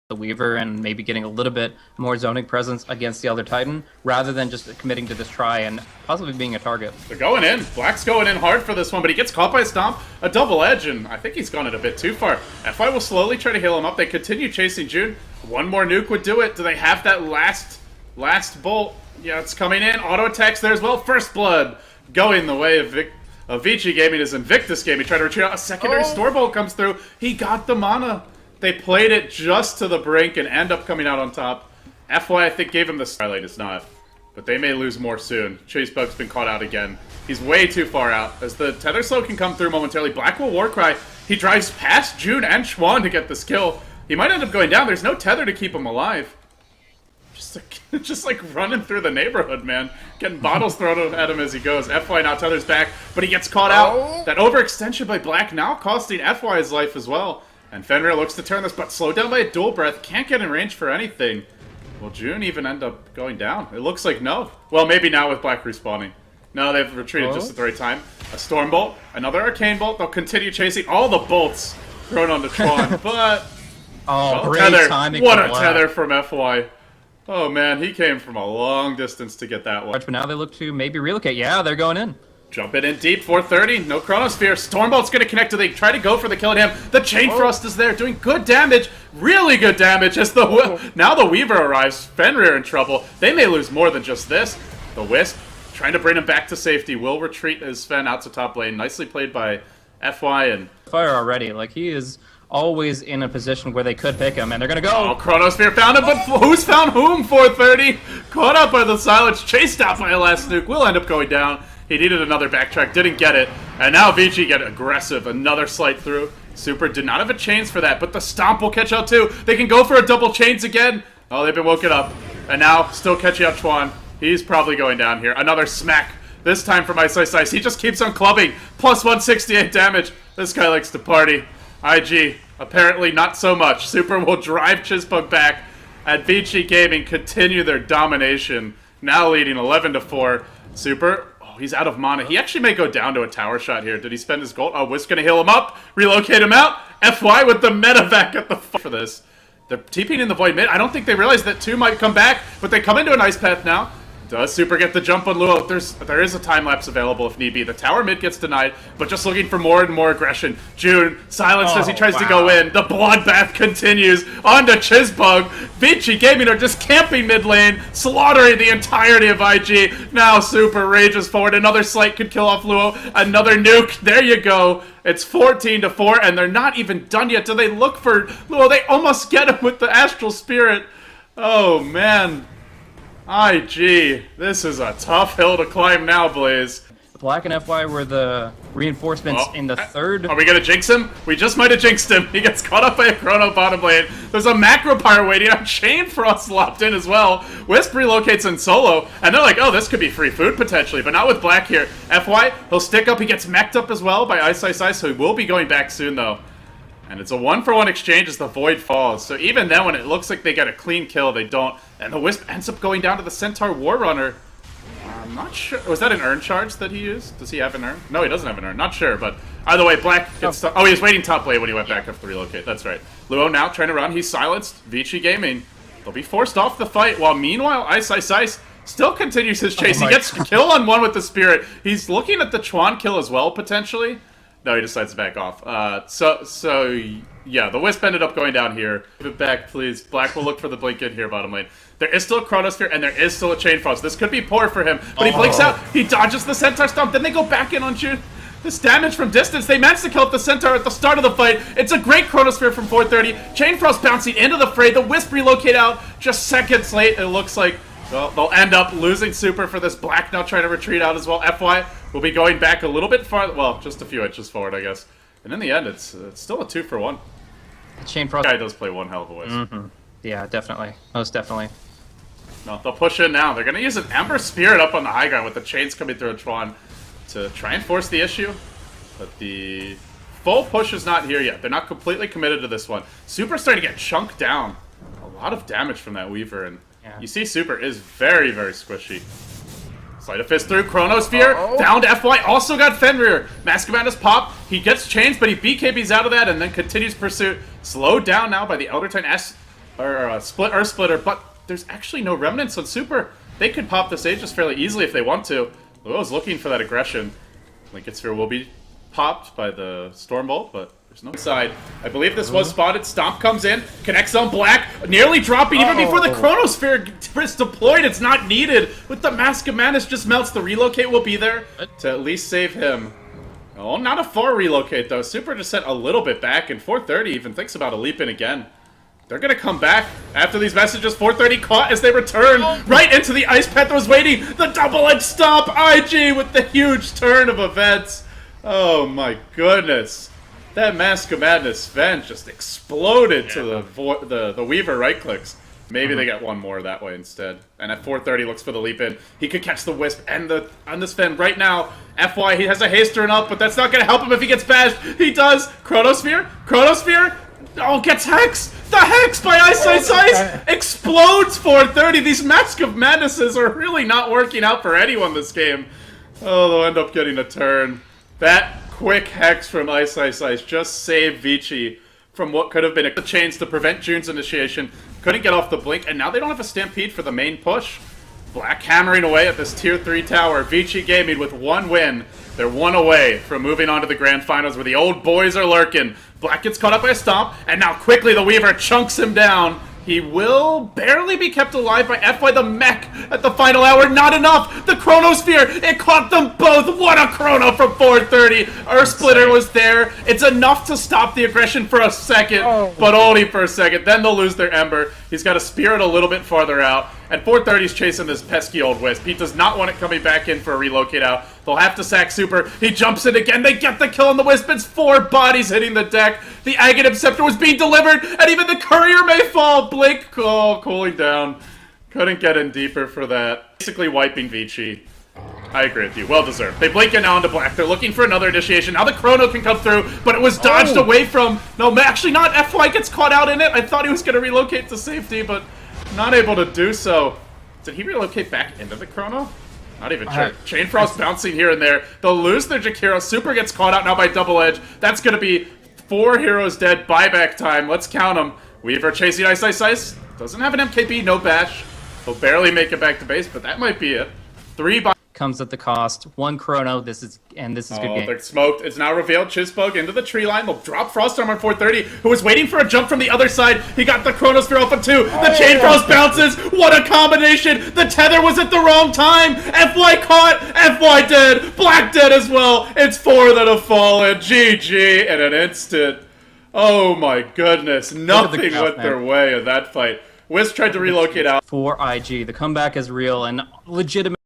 the Weaver and maybe getting a little bit more zoning presence against the other Titan, rather than just committing to this try and possibly being a target. They're going in. Black's going in hard for this one, but he gets caught by a stomp, a double edge, and I think he's gone it a bit too far. FY will slowly try to heal him up. They continue chasing June. One more nuke would do it. Do they have that last bolt? Yeah, it's coming in. Auto attacks there as well. First blood going the way of Vici Gaming is Invictus Gaming. Trying to retreat out. A secondary store bolt comes through. He got the mana. They played it just to the brink and end up coming out on top. FY, I think, gave him the Starlight. It's not. But they may lose more soon. Chase Bug's been caught out again. He's way too far out. As the Tether Slow can come through momentarily, Black will Warcry. He drives past June and Chuan to get this kill. He might end up going down. There's no Tether to keep him alive. Just like running through the neighborhood, man. Getting bottles thrown at him as he goes. FY now Tether's back, but he gets caught out. That overextension by Black now costing FY his life as well. And Fenrir looks to turn this, but slowed down by a dual breath. Can't get in range for anything. Will June even end up going down? It looks like no. Well, maybe now with Black respawning. No, they've retreated just at the right time. A Storm Bolt, another Arcane Bolt. They'll continue chasing all the bolts thrown onto Chuan, but... great Tether. timing. What a Tether from FY. Oh man, he came from a long distance to get that one. But now they look to maybe relocate. Yeah, they're going in. Jumping in deep, 430, no Chronosphere. Stormbolt's gonna connect to the, try to go for the kill at him. The Chain Frost is there, doing good damage, really good damage as now the Weaver arrives. Fenrir in trouble. They may lose more than just this. The Wisp, trying to bring him back to safety, will retreat as Sven out to top lane. Nicely played by FY and... Fire already, like he is always in a position where they could pick him, and they're gonna go. Oh, Chronosphere found him, but who's found whom? 430, caught up by the silence, chased out by a last nuke, will end up going down. He needed another backtrack, didn't get it. And now Vici get aggressive. Another slight through. Super did not have a chains for that, but the Stomp will catch out too. They can go for a double chains again. Oh, they've been woken up. And now, still catching up Chuan. He's probably going down here. Another smack. This time from Ice Ice Ice. He just keeps on clubbing. Plus 168 damage. This guy likes to party. IG, apparently not so much. Super will drive Chizbug back. And Vici Gaming continue their domination. Now leading 11-4. Super... He's out of mana. He actually may go down to a tower shot here. Did he spend his gold? Oh, Wisp gonna heal him up. Relocate him out. FY with the medevac at the for this. They're TPing in the void mid. I don't think they realize that 2 might come back, but they come into an ice path now. Does Super get the jump on Luo? There is a time lapse available if need be. The tower mid gets denied, but just looking for more and more aggression. June silenced as he tries to go in. The bloodbath continues. On to Chizbug. Vici Gaming are just camping mid lane, slaughtering the entirety of IG. Now Super rages forward. Another slight could kill off Luo. Another nuke. There you go. It's 14-4, and they're not even done yet. Do they look for Luo? They almost get him with the Astral Spirit. Oh man. IG, this is a tough hill to climb now, Blaze. Black and FY were the reinforcements in the third. Are we gonna jinx him? We just might have jinxed him. He gets caught up by a Chrono bottom lane. There's a Macro Pyre waiting. A Chain Frost lopped in as well. Wisp relocates in solo, and they're like, oh, this could be free food potentially, but not with Black here. FY, he'll stick up. He gets mech'd up as well by Ice Ice Ice, so he will be going back soon, though. And it's a 1-for-1 exchange as the Void falls. So even then, when it looks like they get a clean kill, they don't. And the Wisp ends up going down to the Centaur War Runner. I'm not sure. Was that an Urn charge that he used? Does he have an Urn? No, he doesn't have an Urn. Not sure, but either way, Black gets... Oh, he was waiting top lane when he went back up to relocate. That's right. Luo now trying to run. He's silenced. Vici Gaming. They'll be forced off the fight, while meanwhile, Ice Ice Ice still continues his chase. He gets kill on one with the Spirit. He's looking at the Chuan kill as well, potentially. No, he decides to back off. Yeah, the Wisp ended up going down here. Give it back, please. Black will look for the blink in here, bottom lane. There is still a Chronosphere, and there is still a Chain Frost. This could be poor for him, but he blinks out. He dodges the Centaur Stomp. Then they go back in on June. This damage from distance. They managed to kill off the Centaur at the start of the fight. It's a great Chronosphere from 430. Chain Frost bouncing into the fray. The Wisp relocate out just seconds late. It looks like, well, they'll end up losing Super for this. Black now trying to retreat out as well. FY will be going back a little bit farther. Well, just a few inches forward, I guess. And in the end, it's still a 2-for-1. Chain Frost. The guy does play one hell of a Wisp. Yeah, definitely. Most definitely. No, they'll push in now. They're going to use an Ember Spirit up on the high ground with the chains coming through a Tron to try and force the issue. But the full push is not here yet. They're not completely committed to this one. Super starting to get chunked down. A lot of damage from that Weaver, and you see Super is very, very squishy. Sleight of Fist through, Chronosphere, down to FY, also got Fenrir. Mask Madness pop, he gets changed, but he BKBs out of that and then continues pursuit. Slowed down now by the Elder Titan. or split Earth Splitter, but there's actually no remnants on Super. They could pop this Aegis fairly easily if they want to. Luo's looking for that aggression. Linked Sphere will be popped by the Storm Bolt, but there's no side. I believe this was spotted. Stomp comes in, connects on Black, nearly dropping even before the Chronosphere is deployed. It's not needed. With the Mask of Madness just melts, the relocate will be there to at least save him. Oh, not a far relocate though. Super just sent a little bit back, and 430 even thinks about a leap in again. They're gonna come back after these messages. 430 caught as they return right into the Ice Path that was waiting. The double-edged stomp. IG with the huge turn of events. Oh my goodness. That Mask of Madness vent just exploded to the Weaver right clicks. Maybe they get one more that way instead. And at 430 looks for the leap in. He could catch the Wisp and on this Fen right now. FY, he has a haste turn up, but that's not gonna help him if he gets bashed. He does. Chronosphere? Chronosphere? Oh, gets Hex! The Hex by Ice explodes 430. These Mask of Madnesses are really not working out for anyone this game. Oh, they'll end up getting a turn. That quick Hex from Ice just saved Vici from what could have been a chains to prevent June's initiation. Couldn't get off the blink, and now they don't have a Stampede for the main push. Black hammering away at this Tier 3 tower. Vici Gaming with one win. They're one away from moving on to the Grand Finals where the old boys are lurking. Black gets caught up by a stomp, and now quickly the Weaver chunks him down. He will barely be kept alive by FY the mech at the final hour. Not enough! The Chronosphere! It caught them both! What a chrono from 430! Earth Splitter was there. It's enough to stop the aggression for a second, but only for a second. Then they'll lose their Ember. He's got to spear it a little bit farther out. And 430's chasing this pesky old Wisp. He does not want it coming back in for a relocate out. They'll have to sack Super. He jumps in again. They get the kill on the Wisp. It's 4 bodies hitting the deck. The Aghanim Scepter was being delivered, and even the Courier may fall. Blink cooling down. Couldn't get in deeper for that. Basically wiping Vici. I agree with you. Well deserved. They blink in now into Black. They're looking for another initiation. Now the Chrono can come through, but it was dodged away from... No, actually not. FY gets caught out in it. I thought he was going to relocate to safety, but not able to do so. Did he relocate back into the Chrono? Not even sure. Chain Frost bouncing here and there. They'll lose their Jakiro. Super gets caught out now by Double Edge. That's going to be 4 heroes dead. Buyback time. Let's count them. Weaver chasing Ice. Doesn't have an MKB, no bash. He'll barely make it back to base, but that might be it. 3 comes at the cost. 1 chrono. This is good game. They're smoked. It's now revealed. Chisbug into the tree line. They'll drop Frost Arm on 430, who was waiting for a jump from the other side. He got the Chronosphere off of 2. The Chain Frost bounces. What a combination. The tether was at the wrong time. FY caught. FY dead. Black dead as well. It's 4 that have fallen. GG in an instant. Oh my goodness. Nothing went their way in that fight. Wisp tried to relocate out. For IG. The comeback is real and legitimate.